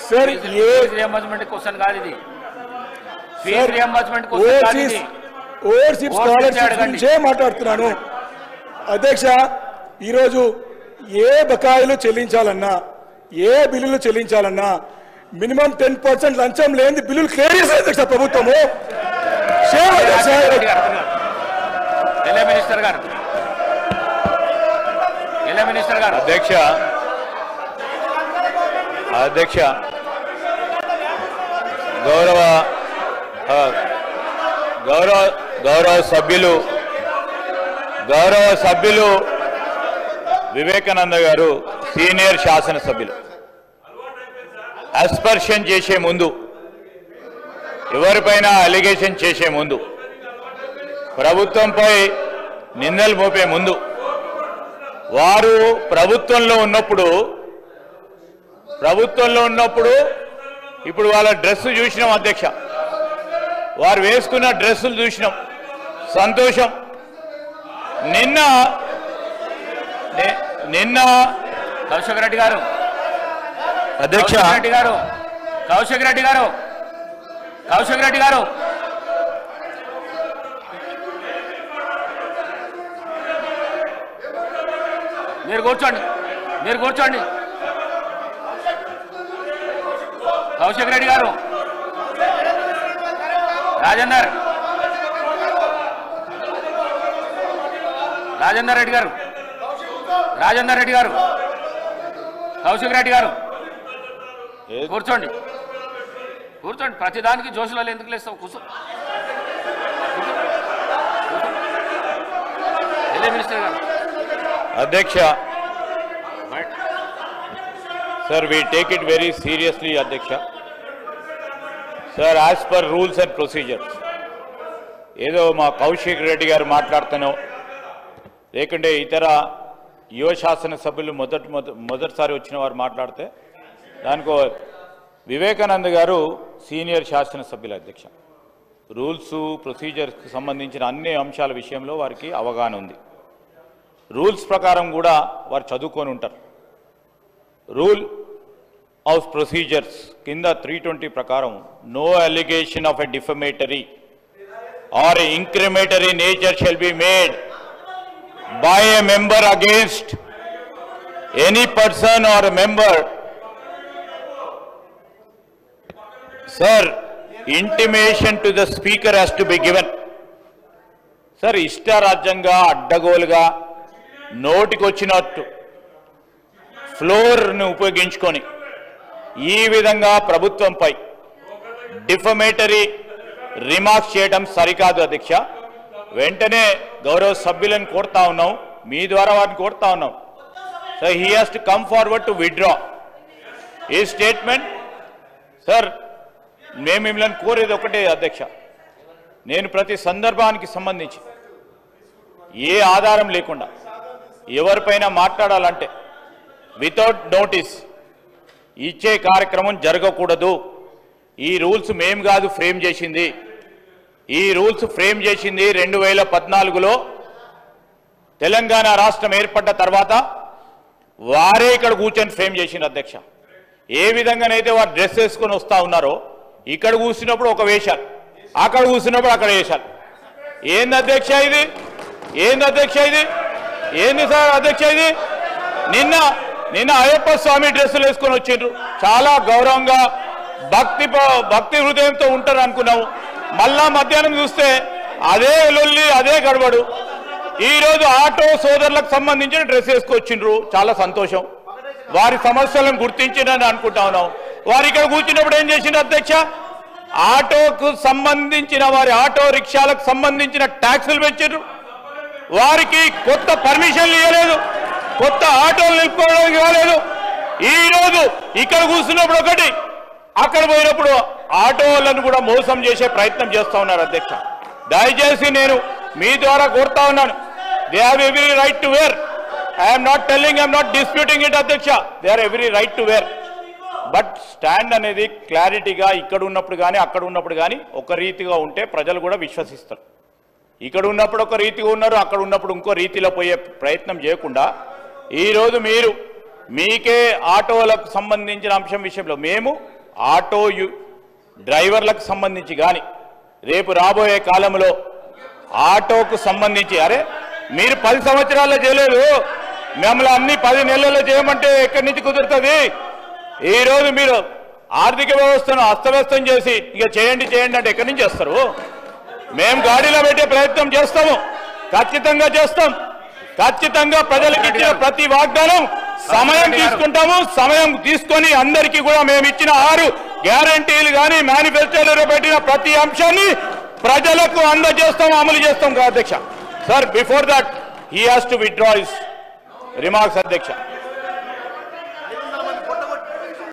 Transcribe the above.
Sir ये reimbursement question కాదు ఇది ఫీజు రియంబర్స్మెంట్ క్వశ్చన్ కాదు ఇది ఓవర్సీస్ స్కాలర్షిప్ గురించే మాట్లాడుతున్నాను అధ్యక్ష ఈ రోజు ఏ బకాయిలు చెల్లించాలన్నా ఏ బిల్లులు చెల్లించాలన్నా మినిమం 10% లంచం లేని బిల్లులు క్లియర్ చేసే అధ్యక్ష ప్రభుత్వము మినిస్టర్ గారు అధ్యక్ష గౌరవ సభ్యులు వివేకానంద గారు సీనియర్ శాసనసభ్యులు అస్పర్షన్ చేసే ముందు ఎవరిపైన అలిగేషన్ చేసే ముందు ప్రభుత్వంపై నిందలు మోపే ముందు వారు ప్రభుత్వంలో ఉన్నప్పుడు ఇప్పుడు వాళ్ళ డ్రెస్ చూసినాం అధ్యక్ష వారు వేసుకున్న డ్రెస్సులు చూసినాం సంతోషం నిన్న కౌశిక్ రెడ్డి గారు అధ్యక్ష కౌశిక్ రెడ్డి గారు మీరు కూర్చోండి కౌశిక్ రెడ్డి గారు రాజేందర్ రెడ్డి గారు కౌశిక్ రెడ్డి గారు కూర్చోండి ప్రతిదానికి జోషులలో ఎందుకు లేస్తావు కూర్చో మినిస్టర్ గారు అధ్యక్ష sir we take it very seriously అధ్యక్ష sir as per rules and procedures ఏదో మా కౌశిక్ రెడ్డి గారు మాట్లాడుతానో లేకుంటే ఇతర యువ శాసనసభ్యులు మొదటిసారి వచ్చిన వారు మాట్లాడితే దానికో వివేకానంద గారు సీనియర్ శాసనసభ్యులు అధ్యక్ష రూల్స్ ప్రొసీజర్స్కి సంబంధించిన అన్ని అంశాల విషయంలో వారికి అవగాహన ఉంది రూల్స్ ప్రకారం కూడా వారు చదువుకొని ఉంటారు రూల్ ఆఫ్ ప్రొసీజర్స్ కింద 320 ప్రకారం no allegation of a defamatory or incriminatory nature shall be made by a member against any person or a member. Sir, intimation to the speaker has to be given. Sir, ఇష్టారాజ్యంగా అడ్డగోలుగా నోటికొచ్చినట్టు ఫ్లోర్ను ఉపయోగించుకొని ఈ విధంగా ప్రభుత్వంపై defamatory remarks చేయడం సరికాదు అధ్యక్ష వెంటనే గౌరవ సభ్యులను కోరుతా ఉన్నాం మీ ద్వారా వారిని కోరుతా ఉన్నాం so he has to come forward to withdraw ఈ స్టేట్మెంట్ సార్ మేము మిమ్మల్ని కోరేది ఒకటే అధ్యక్ష నేను ప్రతి సందర్భానికి సంబంధించి ఏ ఆధారం లేకుండా ఎవరిపైన మాట్లాడాలంటే వితౌట్ నోటీస్ ఇచ్చే కార్యక్రమం జరగకూడదు ఈ రూల్స్ మేము కాదు ఫ్రేమ్ చేసింది ఈ రూల్స్ ఫ్రేమ్ చేసింది 2014లో తెలంగాణ రాష్ట్రం ఏర్పడ్డ తర్వాత వారే ఇక్కడ కూర్చొని ఫ్రేమ్ చేసింది అధ్యక్ష ఏ విధంగానైతే వారు డ్రెస్ వేసుకొని వస్తూ ఉన్నారో ఇక్కడ కూర్చున్నప్పుడు ఒక వేషాలు అక్కడ కూర్చున్నప్పుడు అక్కడ వేషాలు ఏంది అధ్యక్ష ఇది ఏంది సార్ అధ్యక్ష ఇది నిన్న అయ్యప్ప స్వామి డ్రెస్సులు వేసుకొని వచ్చిండ్రు చాలా గౌరవంగా భక్తి హృదయంతో ఉంటారు అనుకున్నాము మళ్ళా మధ్యాహ్నం చూస్తే అదే లొల్లి అదే గడబడు ఈరోజు ఆటో సోదరులకు సంబంధించిన డ్రెస్ వేసుకొచ్చిండ్రు చాలా సంతోషం వారి సమస్యలను గుర్తించిందని అనుకుంటా ఉన్నాం వారు ఇక్కడ కూర్చున్నప్పుడు ఏం చేసిండ్రు అధ్యక్ష ఆటోకు సంబంధించిన వారి ఆటో రిక్షాలకు సంబంధించిన ట్యాక్సులు పెంచారు వారికి కొత్త పర్మిషన్లు ఇవ్వలేదు కొత్త ఆటోలు నిలుపుకోవడానికి ఇవ్వలేదు ఈరోజు ఇక్కడ కూర్చున్నప్పుడు ఒకటి అక్కడ పోయినప్పుడు ఆటోలను కూడా మోసం చేసే ప్రయత్నం చేస్తూ ఉన్నారు అధ్యక్ష దయచేసి నేను మీ ద్వారా కోరుతా ఉన్నాను they have every right to wear I'm not disputing it అధ్యక్ష they are every right to wear but stand అనేది క్లారిటీగా ఇక్కడ ఉన్నప్పుడు కానీ అక్కడ ఉన్నప్పుడు కానీ ఒక రీతిగా ఉంటే ప్రజలు కూడా విశ్వసిస్తారు ఇక్కడ ఉన్నప్పుడు ఒక రీతిగా ఉన్నారు అక్కడ ఉన్నప్పుడు ఇంకో రీతిలో పోయే ప్రయత్నం చేయకుండా ఈరోజు మీరు మీకే ఆటోలకు సంబంధించిన అంశం విషయంలో మేము ఆటో డ్రైవర్లకు సంబంధించి కానీ రేపు రాబోయే కాలంలో ఆటోకు సంబంధించి అరే మీరు 10 సంవత్సరాల్లో చేయలేదు, మిమ్మల్ని అన్ని 10 నెలల్లో చేయమంటే ఎక్కడి నుంచి కుదురుతుంది? ఈరోజు మీరు ఆర్థిక వ్యవస్థను అస్తవ్యస్తం చేసి ఇక చేయండి చేయండి అంటే ఎక్కడి నుంచి చేస్తారు? మేము గాడిలో పెట్టే ప్రయత్నం చేస్తాము, ఖచ్చితంగా చేస్తాం. ఖచ్చితంగా ప్రజలకు ఇచ్చిన ప్రతి వాగ్దానం సమయం తీసుకుంటాము. సమయం తీసుకొని అందరికీ కూడా మేము ఇచ్చిన 6 గ్యారంటీలు కానీ మేనిఫెస్టోలో పెట్టిన ప్రతి అంశాన్ని ప్రజలకు అందజేస్తాం, అమలు చేస్తాం. అధ్యక్ష sir, before that he has to withdraw his remarks. అధ్యక్ష.